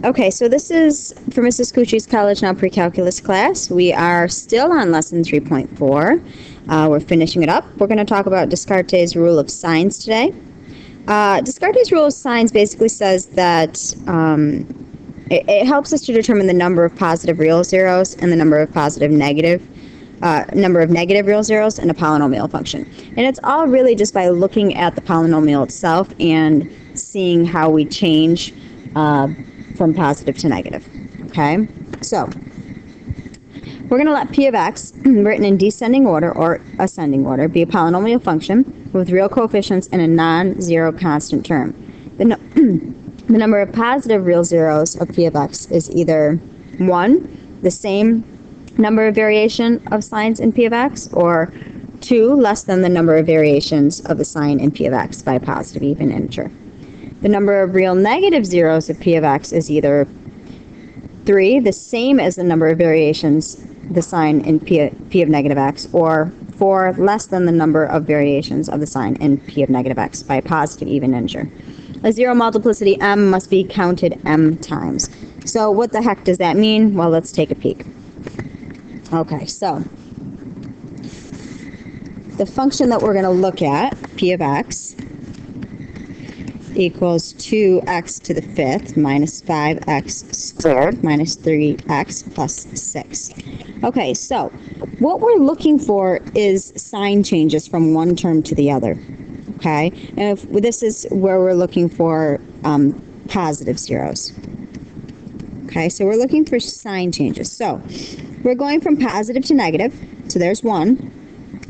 Okay, so this is for Mrs. Cucci's College Now Pre-Calculus class. We are still on lesson 3.4. We're finishing it up. We're going to talk about Descartes' rule of signs today. Descartes' rule of signs basically says that it helps us to determine the number of positive real zeros and the number of negative real zeros in a polynomial function. And it's all really just by looking at the polynomial itself and seeing how we change from positive to negative. Okay, so we're going to let p of x, written in descending order or ascending order, be a polynomial function with real coefficients and a non-zero constant term. The number of positive real zeros of p of x is either 1, the same number of variation of signs in p of x, or 2, less than the number of variations of the sign in p of x by a positive even integer. The number of real negative zeros of p of x is either 3, the same as the number of variations the sign in p of negative x, or 4, less than the number of variations of the sign in p of negative x by a positive even integer. A zero multiplicity m must be counted m times. So what the heck does that mean? Well, let's take a peek. Okay, so the function that we're going to look at, p of x, equals 2x to the fifth minus 5x squared minus 3x plus 6. Okay, so what we're looking for is sign changes from one term to the other. Okay, and if this is where we're looking for positive zeros. Okay, so we're looking for sign changes. So we're going from positive to negative, so there's 1.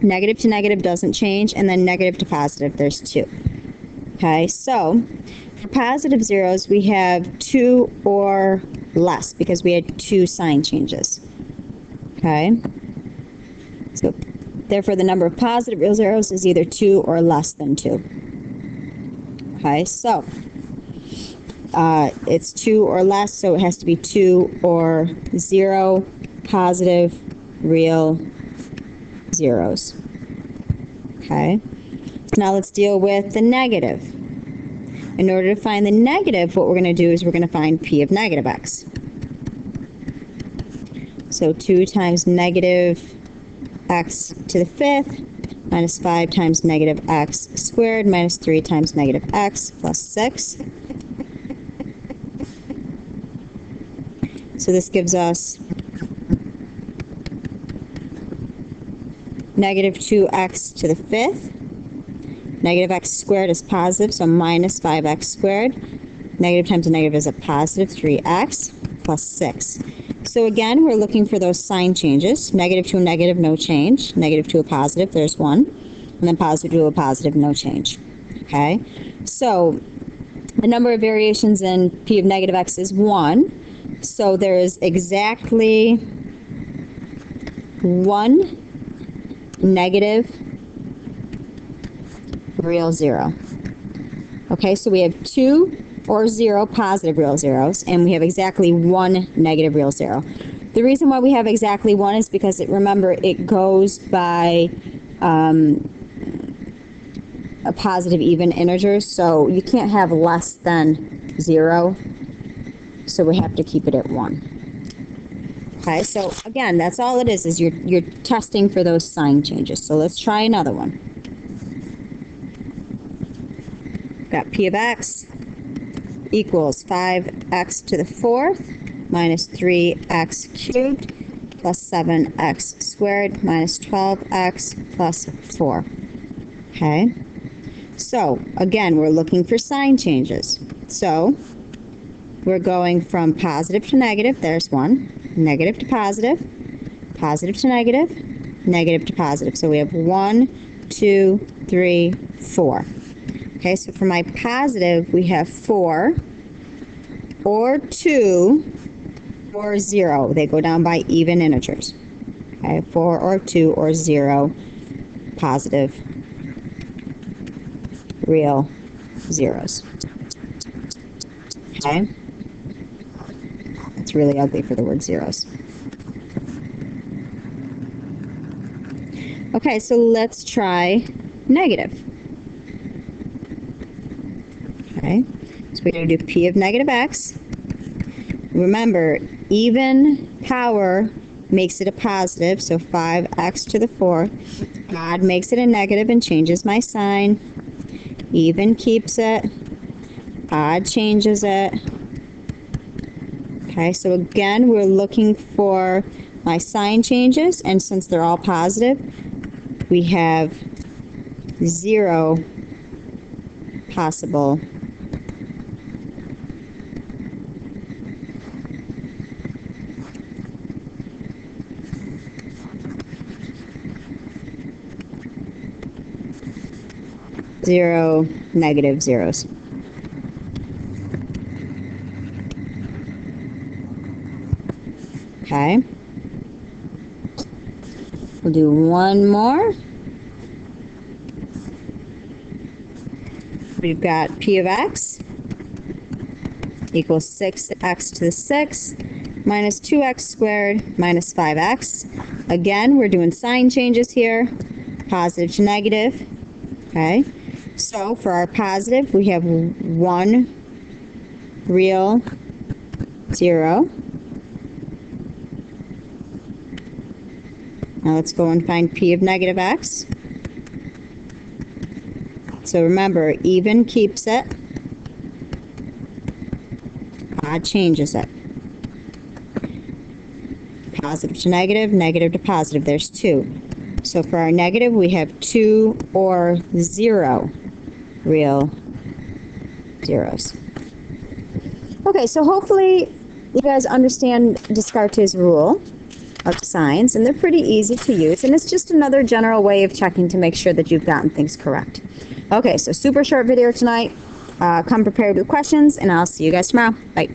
Negative to negative doesn't change, and then negative to positive, there's 2. Okay, so for positive zeros, we have 2 or less because we had 2 sign changes. Okay, so therefore the number of positive real zeros is either 2 or less than 2. Okay, so it's 2 or less, so it has to be 2 or 0 positive real zeros. Okay. Now let's deal with the negative. In order to find the negative, what we're going to do is we're going to find p of negative x. So 2 times negative x to the fifth minus 5 times negative x squared minus 3 times negative x plus 6. So this gives us negative 2x to the fifth. Negative x squared is positive, so minus 5x squared. Negative times a negative is a positive 3x plus 6. So again, we're looking for those sign changes. Negative to a negative, no change. Negative to a positive, there's 1. And then positive to a positive, no change. Okay? So the number of variations in p of negative x is 1. So there is exactly 1 negative real zero. Okay, so we have 2 or 0 positive real zeros, and we have exactly 1 negative real zero. The reason why we have exactly 1 is because, remember, it goes by a positive even integer, so you can't have less than 0, so we have to keep it at 1. Okay, so again, that's all it is you're testing for those sign changes. So let's try another one. Got p of x equals 5x to the fourth minus 3x cubed plus 7x squared minus 12x plus 4. Okay, so again, we're looking for sign changes. So we're going from positive to negative, there's 1, negative to positive, positive to negative, negative to positive. So we have 1, 2, 3, 4. Okay, so for my positive, we have 4 or 2 or 0. They go down by even integers. Okay, 4 or 2 or 0 positive real zeros. Okay, it's really ugly for the word zeros. Okay, so let's try negative. Okay, so So we're going to do p of negative x. Remember, even power makes it a positive, so 5x to the 4th. Odd makes it a negative and changes my sign. Even keeps it. Odd changes it. Okay, so again, we're looking for my sign changes, and since they're all positive, we have 0 possible negative zeros. Okay. We'll do one more. We've got p of x equals 6x to the 6th minus 2x squared minus 5x. Again, we're doing sign changes here, positive to negative. Okay, so for our positive, we have 1 real 0. Now let's go and find p of negative x. So remember, even keeps it, odd changes it. Positive to negative, negative to positive, there's 2. So for our negative, we have 2 or 0 real zeros. Okay, so hopefully you guys understand Descartes' rule of signs, and they're pretty easy to use, and it's just another general way of checking to make sure that you've gotten things correct. Okay, so super short video tonight. Come prepared with questions, and I'll see you guys tomorrow. Bye.